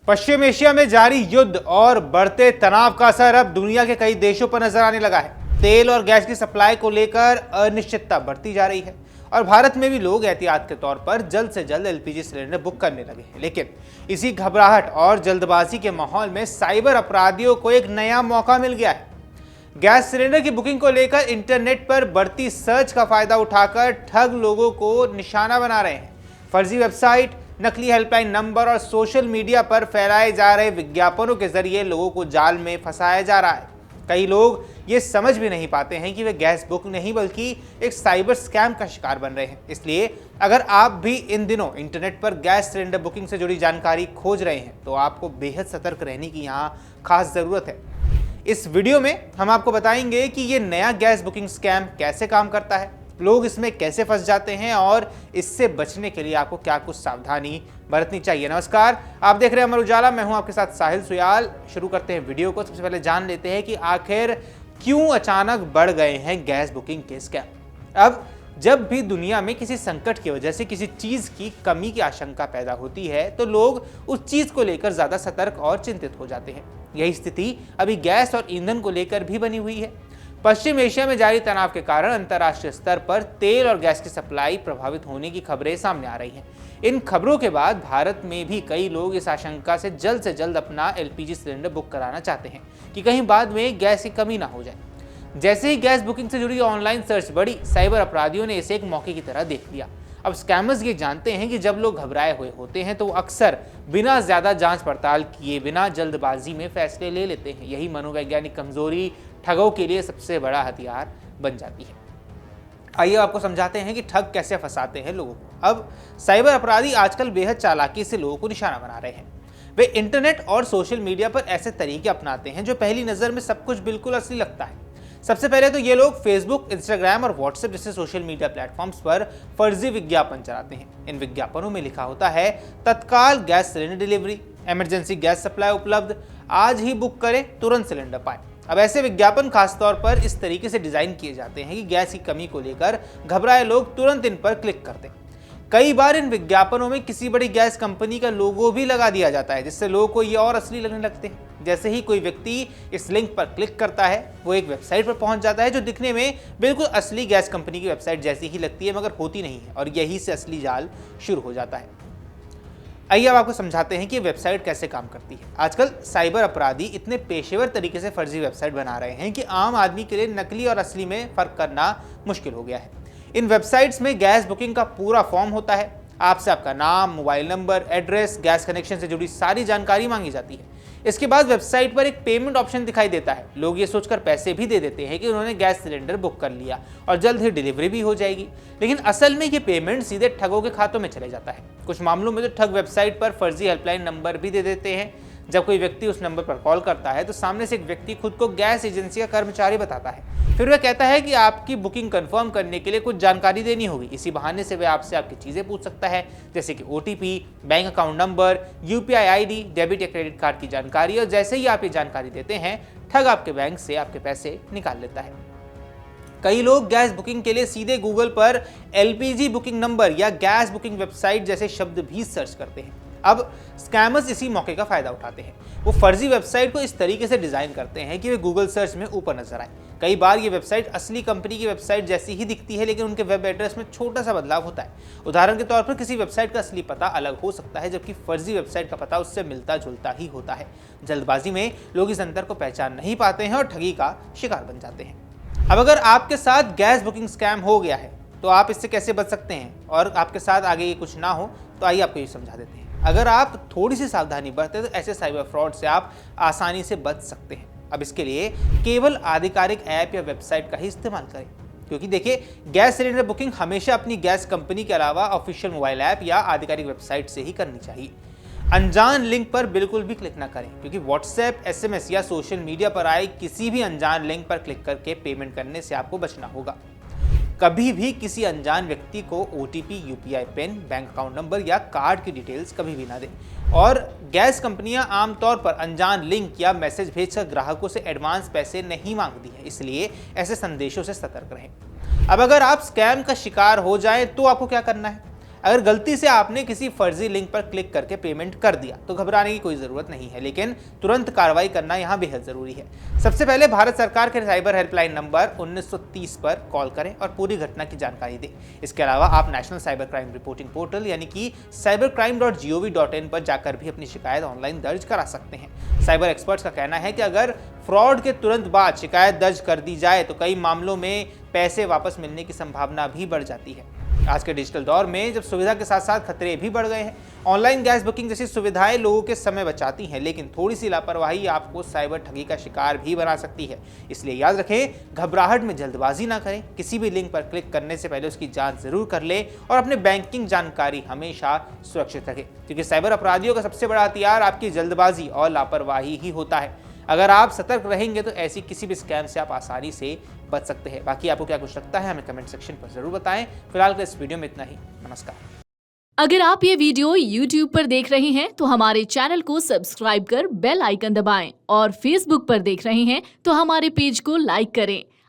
पश्चिम Asia में जारी युद्ध और बढ़ते तनाव का असर अब दुनिया के कई देशों पर नजर आने लगा है। तेल और गैस की सप्लाई को लेकर अनिश्चितता बढ़ती जा रही है और भारत में भी लोग एहतियात के तौर पर जल्द से जल्द एलपीजी सिलेंडर बुक करने लगे हैं। लेकिन इसी घबराहट और जल्दबाजी के माहौल में साइबर अपराधियों को एक नया मौका मिल गया है। गैस सिलेंडर की बुकिंग को लेकर इंटरनेट पर बढ़ती सर्च का फायदा उठाकर ठग लोगों को निशाना बना रहे हैं। फर्जी वेबसाइट, नकली हेल्पलाइन नंबर और सोशल मीडिया पर फैलाए जा रहे विज्ञापनों के जरिए लोगों को जाल में फंसाया जा रहा है। कई लोग ये समझ भी नहीं पाते हैं कि वे गैस बुक नहीं बल्कि एक साइबर स्कैम का शिकार बन रहे हैं। इसलिए अगर आप भी इन दिनों इंटरनेट पर गैस सिलेंडर बुकिंग से जुड़ी जानकारी खोज रहे हैं तो आपको बेहद सतर्क रहने की यहाँ खास ज़रूरत है। इस वीडियो में हम आपको बताएंगे कि ये नया गैस बुकिंग स्कैम कैसे काम करता है, लोग इसमें कैसे फंस जाते हैं और इससे बचने के लिए आपको क्या कुछ सावधानी बरतनी चाहिए। नमस्कार, आप देख रहे हैं अमर उजाला, मैं हूं आपके साथ साहिल सुयाल। शुरू करते हैं वीडियो को। सबसे पहले जान लेते हैं कि आखिर क्यों अचानक बढ़ गए हैं गैस बुकिंग के स्कैम। अब जब भी दुनिया में किसी संकट की वजह से किसी चीज की कमी की आशंका पैदा होती है तो लोग उस चीज को लेकर ज्यादा सतर्क और चिंतित हो जाते हैं। यही स्थिति अभी गैस और ईंधन को लेकर भी बनी हुई है। पश्चिम एशिया में जारी तनाव के कारण अंतर्राष्ट्रीय स्तर पर तेल और गैस की सप्लाई प्रभावित होने की खबरें सामने आ रही हैं। इन खबरों के बाद भारत में भी कई लोग इस आशंका से जल्द अपना एलपीजी सिलेंडर बुक कराना चाहते हैं कि कहीं बाद में गैस की कमी ना हो जाए। जैसे ही गैस बुकिंग से जुड़ी ऑनलाइन सर्च बढ़ी, साइबर अपराधियों ने इसे एक मौके की तरह देख लिया। अब स्कैमर्स ये जानते हैं कि जब लोग घबराए हुए होते हैं तो वो अक्सर बिना ज्यादा जांच पड़ताल किए बिना जल्दबाजी में फैसले ले लेते हैं। यही मनोवैज्ञानिक कमजोरी ठगों के लिए सबसे बड़ा हथियार बन जाती है। आइए आपको समझाते हैं कि ठग कैसे फंसाते हैं लोगों को। अब साइबर अपराधी आजकल बेहद चालाकी से लोगों को निशाना बना रहे हैं। वे इंटरनेट और सोशल मीडिया पर ऐसे तरीके अपनाते हैं जो पहली नजर में सब कुछ बिल्कुल असली लगता है। सबसे पहले तो ये लोग फेसबुक, इंस्टाग्राम और व्हाट्सएप जैसे सोशल मीडिया प्लेटफॉर्म्स पर फर्जी विज्ञापन चलाते हैं। इन विज्ञापनों में लिखा होता है तत्काल gas cylinder delivery, emergency gas supply उपलब्ध, आज ही बुक करें, तुरंत सिलेंडर पाएं। अब ऐसे विज्ञापन खासतौर पर इस तरीके से डिजाइन किए जाते हैं कि गैस की कमी को लेकर घबराए लोग तुरंत इन पर क्लिक करते हैं। कई बार इन विज्ञापनों में किसी बड़ी गैस कंपनी का लोगो भी लगा दिया जाता है जिससे लोगों को ये और असली लगने लगते हैं। जैसे ही कोई व्यक्ति इस लिंक पर क्लिक करता है वो एक वेबसाइट पर पहुंच जाता है जो दिखने में बिल्कुल असली गैस कंपनी की वेबसाइट जैसी ही लगती है मगर होती नहीं है, और यही से असली जाल शुरू हो जाता है। आइए अब आपको समझाते हैं कि वेबसाइट कैसे काम करती है। आजकल साइबर अपराधी इतने पेशेवर तरीके से फर्जी वेबसाइट बना रहे हैं कि आम आदमी के लिए नकली और असली में फर्क करना मुश्किल हो गया है। इन वेबसाइट्स में गैस बुकिंग का पूरा फॉर्म होता है। आपसे आपका नाम, mobile number, address, gas connection से जुड़ी सारी जानकारी मांगी जाती है। इसके बाद वेबसाइट पर एक पेमेंट ऑप्शन दिखाई देता है। लोग ये सोचकर पैसे भी दे देते हैं कि उन्होंने गैस सिलेंडर बुक कर लिया और जल्द ही डिलीवरी भी हो जाएगी, लेकिन असल में ये पेमेंट सीधे ठगों के खातों में चले जाता है। कुछ मामलों में तो ठग वेबसाइट पर फर्जी हेल्पलाइन नंबर भी दे देते हैं। जब कोई व्यक्ति उस नंबर पर कॉल करता है तो सामने से एक व्यक्ति खुद को गैस एजेंसी का कर्मचारी बताता है। फिर वह कहता है कि आपकी बुकिंग कंफर्म करने के लिए कुछ जानकारी देनी होगी। इसी बहाने से वह आपसे आपकी चीजें पूछ सकता है जैसे कि OTP, bank account number, UPI ID, debit या क्रेडिट कार्ड की जानकारी। और जैसे ही आप ये जानकारी देते हैं ठग आपके बैंक से आपके पैसे निकाल लेता है। कई लोग गैस बुकिंग के लिए सीधे गूगल पर एलपीजी बुकिंग नंबर या गैस बुकिंग वेबसाइट जैसे शब्द भी सर्च करते हैं। अब स्कैमर्स इसी मौके का फायदा उठाते हैं। वो फर्जी वेबसाइट को इस तरीके से डिजाइन करते हैं कि वे गूगल सर्च में ऊपर नजर आए। कई बार ये वेबसाइट असली कंपनी की वेबसाइट जैसी ही दिखती है लेकिन उनके वेब एड्रेस में छोटा सा बदलाव होता है। उदाहरण के तौर पर किसी वेबसाइट का असली पता अलग हो सकता है जबकि फर्जी वेबसाइट का पता उससे मिलता जुलता ही होता है। जल्दबाजी में लोग इस अंतर को पहचान नहीं पाते हैं और ठगी का शिकार बन जाते हैं। अब अगर आपके साथ गैस बुकिंग स्कैम हो गया है तो आप इससे कैसे बच सकते हैं और आपके साथ आगे ये कुछ ना हो तो आइए आपको ये समझा देते हैं। अगर आप थोड़ी सी सावधानी बरतें तो ऐसे साइबर फ्रॉड से आप आसानी से बच सकते हैं। अब इसके लिए केवल आधिकारिक ऐप या वेबसाइट का ही इस्तेमाल करें, क्योंकि देखिए गैस सिलेंडर बुकिंग हमेशा अपनी गैस कंपनी के अलावा ऑफिशियल मोबाइल ऐप या आधिकारिक वेबसाइट से ही करनी चाहिए। अनजान लिंक पर बिल्कुल भी क्लिक ना करें, क्योंकि व्हाट्सएप, एसएमएस या सोशल मीडिया पर आए किसी भी अनजान लिंक पर क्लिक करके पेमेंट करने से आपको बचना होगा। कभी भी किसी अनजान व्यक्ति को OTP, UPI pin, bank account number या कार्ड की डिटेल्स कभी भी ना दें। और गैस कंपनियां आमतौर पर अनजान लिंक या मैसेज भेजकर ग्राहकों से एडवांस पैसे नहीं मांगती हैं, इसलिए ऐसे संदेशों से सतर्क रहें। अब अगर आप स्कैम का शिकार हो जाएं तो आपको क्या करना है? अगर गलती से आपने किसी फर्जी लिंक पर क्लिक करके पेमेंट कर दिया तो घबराने की कोई जरूरत नहीं है, लेकिन तुरंत कार्रवाई करना यहाँ बेहद जरूरी है। सबसे पहले भारत सरकार के साइबर हेल्पलाइन नंबर 1930 पर कॉल करें और पूरी घटना की जानकारी दें। इसके अलावा आप national cyber crime reporting portal यानी कि cybercrime.gov.in पर जाकर भी अपनी शिकायत ऑनलाइन दर्ज करा सकते हैं। साइबर एक्सपर्ट्स का कहना है कि अगर फ्रॉड के तुरंत बाद शिकायत दर्ज कर दी जाए तो कई मामलों में पैसे वापस मिलने की संभावना भी बढ़ जाती है। आज के डिजिटल दौर में जब सुविधा के साथ साथ खतरे भी बढ़ गए हैं, ऑनलाइन गैस बुकिंग जैसी सुविधाएं लोगों के समय बचाती हैं, लेकिन थोड़ी सी लापरवाही आपको साइबर ठगी का शिकार भी बना सकती है। इसलिए याद रखें, घबराहट में जल्दबाजी ना करें, किसी भी लिंक पर क्लिक करने से पहले उसकी जांच जरूर कर लें और अपने बैंकिंग जानकारी हमेशा सुरक्षित रखें, क्योंकि साइबर अपराधियों का सबसे बड़ा हथियार आपकी जल्दबाजी और लापरवाही ही होता है। अगर आप सतर्क रहेंगे तो ऐसी किसी भी स्कैम से आप आसानी से बच सकते हैं। बाकी आपको क्या कुछ लगता है हमें कमेंट सेक्शन पर जरूर बताएं। फिलहाल के इस वीडियो में इतना ही। नमस्कार। अगर आप ये वीडियो YouTube पर देख रहे हैं तो हमारे चैनल को सब्सक्राइब कर बेल आइकन दबाएं और Facebook पर देख रहे हैं तो हमारे पेज को लाइक करें।